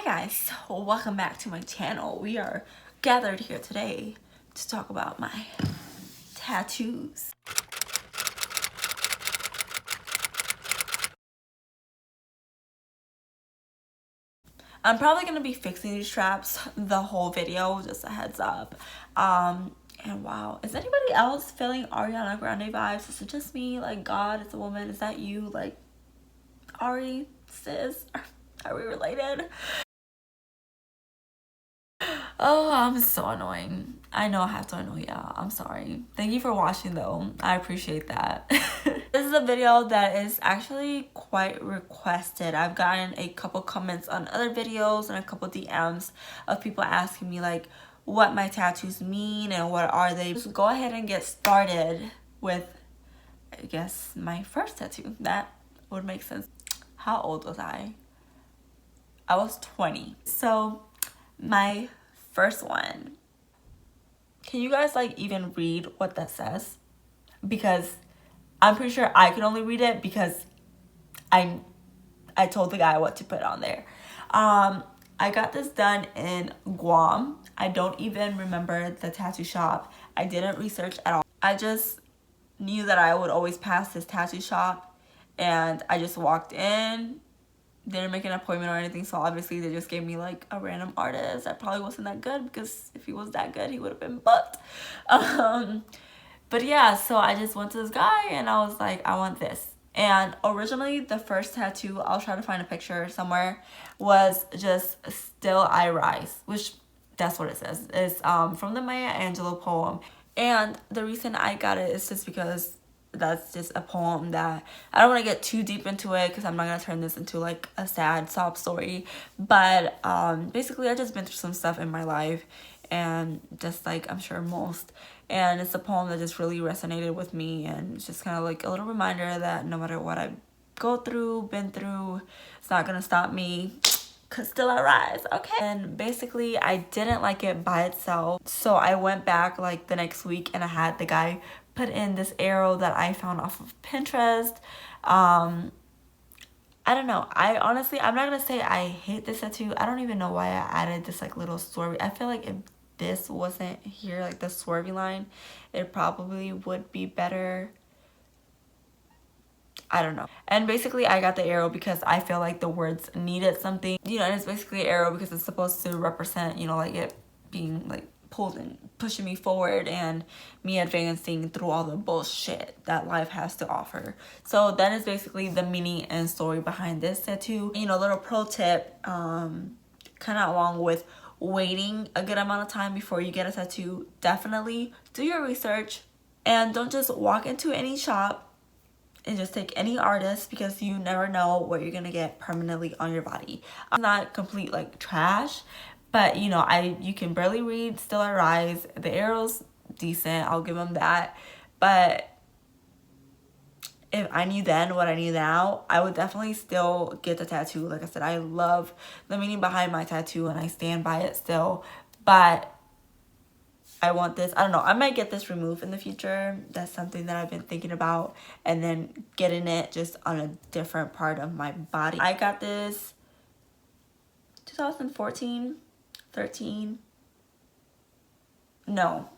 guys, welcome back to my channel. We are gathered here today to talk about my tattoos. I'm probably going to be fixing these straps the whole video, just a heads up. And wow, is anybody else feeling Ariana Grande vibes? Is it just me? Like, God, it's a woman. Is that you? Like, Ari, sis, are we related? Oh, I'm so annoying. I know I have to annoy y'all. I'm sorry. Thank you for watching though. I appreciate that. This is a video that is actually quite requested. I've gotten a couple comments on other videos and a couple DMs of people asking me like what my tattoos mean and what are they. Just go ahead and get started with, I guess, my first tattoo. That would make sense. How old was I? I was 20. So my first one, can you guys like even read what that says? Because I'm pretty sure I can only read it because I told the guy what to put on there. I got this done in Guam. I don't even remember the tattoo shop. I didn't research at all. I just knew that I would always pass this tattoo shop, and I just walked in. Didn't make an appointment or anything, so obviously they just gave me like a random artist that probably wasn't that good, because if he was that good he would have been booked. But yeah, so I just went to this guy and I was like, I want this. And originally the first tattoo, I'll try to find a picture somewhere, was just Still I Rise, which that's what it says. It's from the Maya Angelou poem. And the reason I got it is just because that's just a poem that I don't want to get too deep into it, because I'm not going to turn this into like a sad sob story. But basically I just been through some stuff in my life, and just like I'm sure most, and it's a poem that just really resonated with me, and it's just kind of like a little reminder that no matter what I go through, been through, it's not going to stop me, cause still I rise. Okay. And basically I didn't like it by itself, so I went back like the next week and I had the guy put in this arrow that I found off of Pinterest. I don't know. I'm not gonna say I hate this tattoo. I don't even know why I added this like little swervy. I feel like if this wasn't here, like the swervy line, it probably would be better. I don't know. And basically I got the arrow because I feel like the words needed something, you know. And it's basically an arrow because it's supposed to represent, you know, like it being like pulled and pushing me forward and me advancing through all the bullshit that life has to offer. So that is basically the meaning and story behind this tattoo. You know, little pro tip, kind of along with waiting a good amount of time before you get a tattoo, definitely do your research and don't just walk into any shop and just take any artist, because you never know what you're gonna get permanently on your body. I'm not complete like trash, but you know, you can barely read Still I Rise. The arrow's decent, I'll give them that. But if I knew then what I knew now, I would definitely still get the tattoo. Like I said, I love the meaning behind my tattoo and I stand by it still. But I want this. I don't know. I might get this removed in the future. That's something that I've been thinking about. And then getting it just on a different part of my body. I got this 2014, 13. No,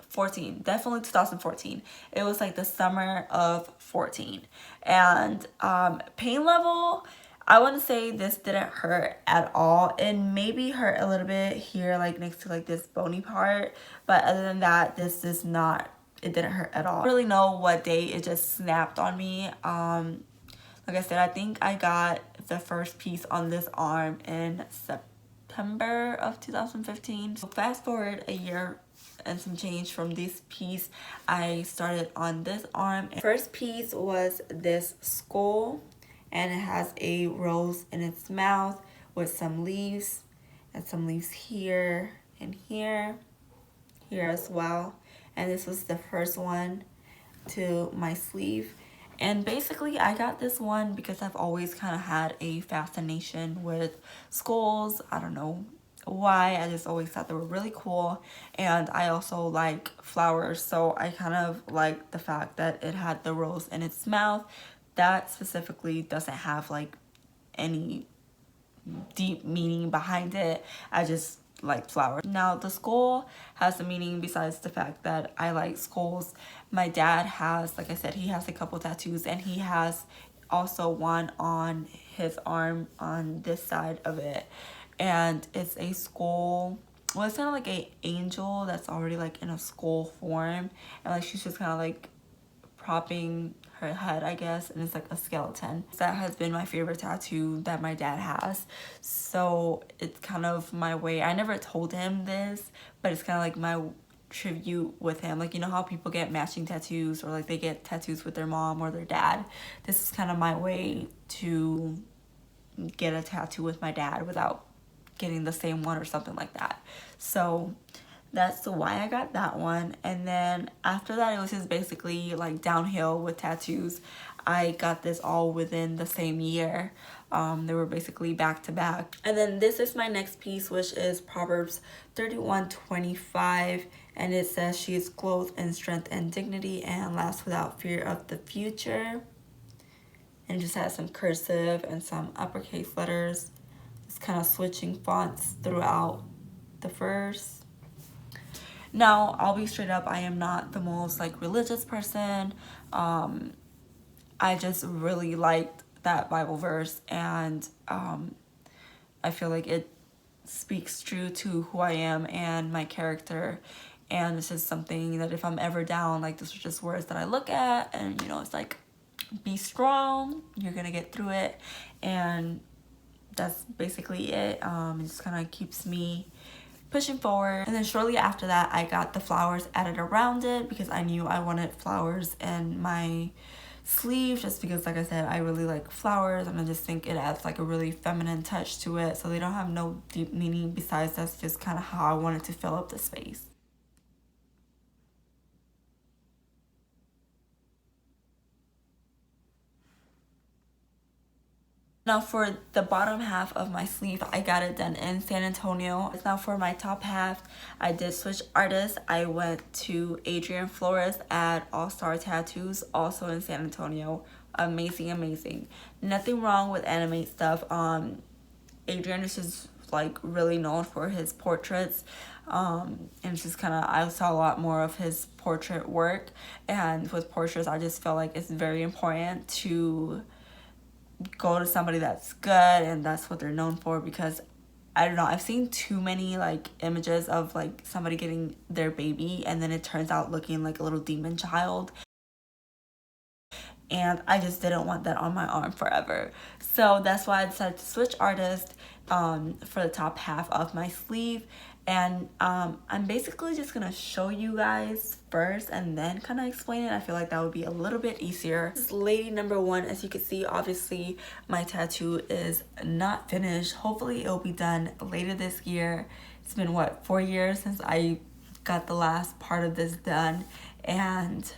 14. Definitely 2014. It was like the summer of 14. And pain level, I want to say this didn't hurt at all. It maybe hurt a little bit here, like next to like this bony part, but other than that, this is not, it didn't hurt at all. I don't really know what day it just snapped on me. Like I said, I think I got the first piece on this arm in September of 2015. So fast forward a year and some change from this piece, I started on this arm. First piece was this skull, and it has a rose in its mouth with some leaves, and some leaves here and here as well. And this was the first one to my sleeve. And basically I got this one because I've always kind of had a fascination with skulls. I don't know why, I just always thought they were really cool, and I also like flowers, so I kind of like the fact that it had the rose in its mouth. That specifically doesn't have like any deep meaning behind it. I just like flowers. Now the skull has a meaning besides the fact that I like skulls. My dad has, like I said, he has a couple tattoos, and he has also one on his arm on this side of it, and it's a skull. Well, it's kind of like a angel that's already like in a skull form, and like she's just kind of like propping her head, I guess, and it's like a skeleton. That has been my favorite tattoo that my dad has. So it's kind of my way. I never told him this, but it's kind of like my tribute with him. Like, you know how people get matching tattoos, or like they get tattoos with their mom or their dad. This is kind of my way to get a tattoo with my dad without getting the same one or something like that. So that's why I got that one. And then after that, it was just basically like downhill with tattoos. I got this all within the same year. They were basically back to back. And then this is my next piece, which is Proverbs 31:25, and it says, "She is clothed in strength and dignity and laughs without fear of the future." And it just has some cursive and some uppercase letters. It's kind of switching fonts throughout the verse. Now, I'll be straight up, I am not the most like religious person. I just really liked that Bible verse, and I feel like it speaks true to who I am and my character. And it's just something that if I'm ever down, like, this are just words that I look at, and you know, it's like, be strong, you're gonna get through it. And that's basically it. It just kind of keeps me pushing forward. And then shortly after that, I got the flowers added around it because I knew I wanted flowers in my sleeve, just because, like I said, I really like flowers, and I just think it adds like a really feminine touch to it. So they don't have no deep meaning besides that's just kind of how I wanted to fill up the space. Now for the bottom half of my sleeve, I got it done in San Antonio. Now for my top half, I did switch artists. I went to Adrian Flores at All Star Tattoos, also in San Antonio. Amazing, amazing. Nothing wrong with anime stuff. Adrian is just like really known for his portraits. And it's just kind of, I saw a lot more of his portrait work. And with portraits, I just felt like it's very important to go to somebody that's good and that's what they're known for, because I don't know, I've seen too many like images of like somebody getting their baby and then it turns out looking like a little demon child, and I just didn't want that on my arm forever. So that's why I decided to switch artist for the top half of my sleeve. And I'm basically just gonna show you guys first and then kind of explain it. I feel like that would be a little bit easier. This is lady number one. As you can see, obviously my tattoo is not finished. Hopefully it'll be done later this year. It's been what, 4 years since I got the last part of this done, and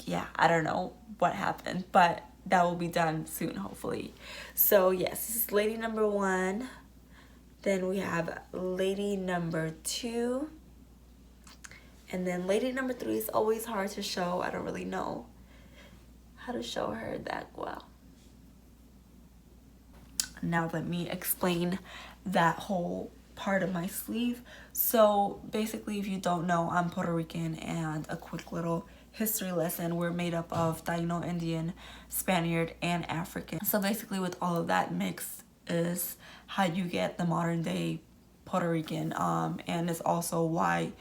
yeah, I don't know what happened, but that will be done soon, hopefully. So yes, this is lady number one. Then we have lady number two. And then lady number three is always hard to show. I don't really know how to show her that well. Now let me explain that whole part of my sleeve. So basically, if you don't know, I'm Puerto Rican, and a quick little history lesson, we're made up of Taino, Indian, Spaniard, and African. So basically with all of that mixed is how you get the modern day Puerto Rican, and it's also why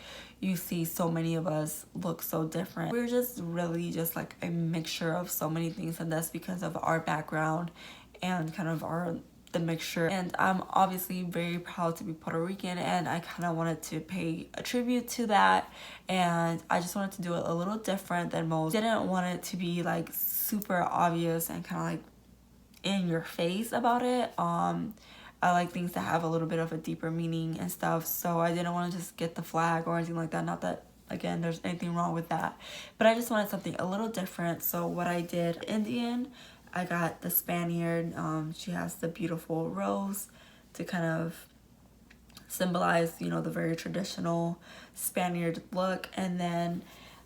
you see so many of us look so different. We're just really just like a mixture of so many things, and that's because of our background and kind of the mixture. And I'm obviously very proud to be Puerto Rican, and I kind of wanted to pay a tribute to that, and I just wanted to do it a little different than most. Didn't want it to be like super obvious and kind of like in your face about it. I like things to have a little bit of a deeper meaning and stuff, so I didn't want to just get the flag or anything like that. Not that, again, there's anything wrong with that, but I just wanted something a little different. So what I did, Indian, I got the Spaniard. She has the beautiful rose to kind of symbolize, you know, the very traditional Spaniard look. And then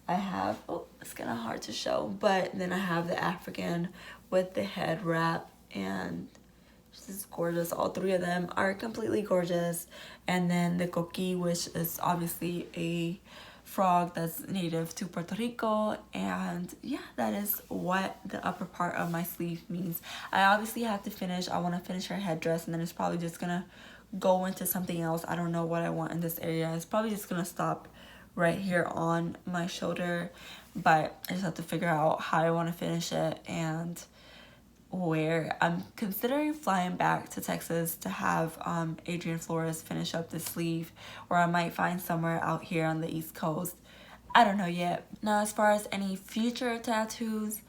I have, oh, it's kind of hard to show, but then I have the African with the head wrap and She's just gorgeous. All three of them are completely gorgeous. And then the coqui, which is obviously a frog that's native to Puerto Rico. And yeah, that is what the upper part of my sleeve means. I obviously have to finish. I want to finish her headdress, and then it's probably just gonna go into something else. I don't know what I want in this area. It's probably just gonna stop right here on my shoulder, but I just have to figure out how I want to finish it and where. I'm considering flying back to Texas to have Adrian Flores finish up the sleeve, or I might find somewhere out here on the East Coast. I don't know yet. Now, as far as any future tattoos,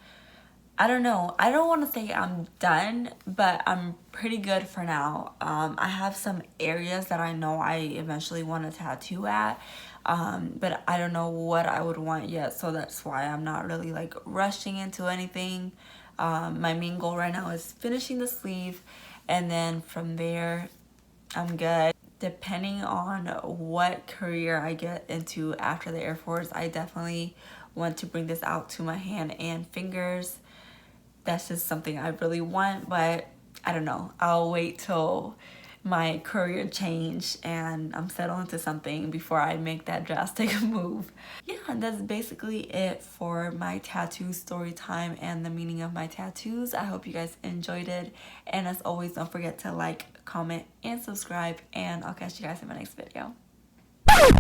I don't know. I don't want to say I'm done, but I'm pretty good for now. I have some areas that I know I eventually want to tattoo at, but I don't know what I would want yet, so that's why I'm not really like rushing into anything. My main goal right now is finishing the sleeve, and then from there, I'm good. Depending on what career I get into after the Air Force, I definitely want to bring this out to my hand and fingers. That's just something I really want, but I don't know. I'll wait till my career change and I'm settled into something before I make that drastic move. Yeah, that's basically it for my tattoo story time and the meaning of my tattoos. I hope you guys enjoyed it, and as always, don't forget to like, comment, and subscribe, and I'll catch you guys in my next video.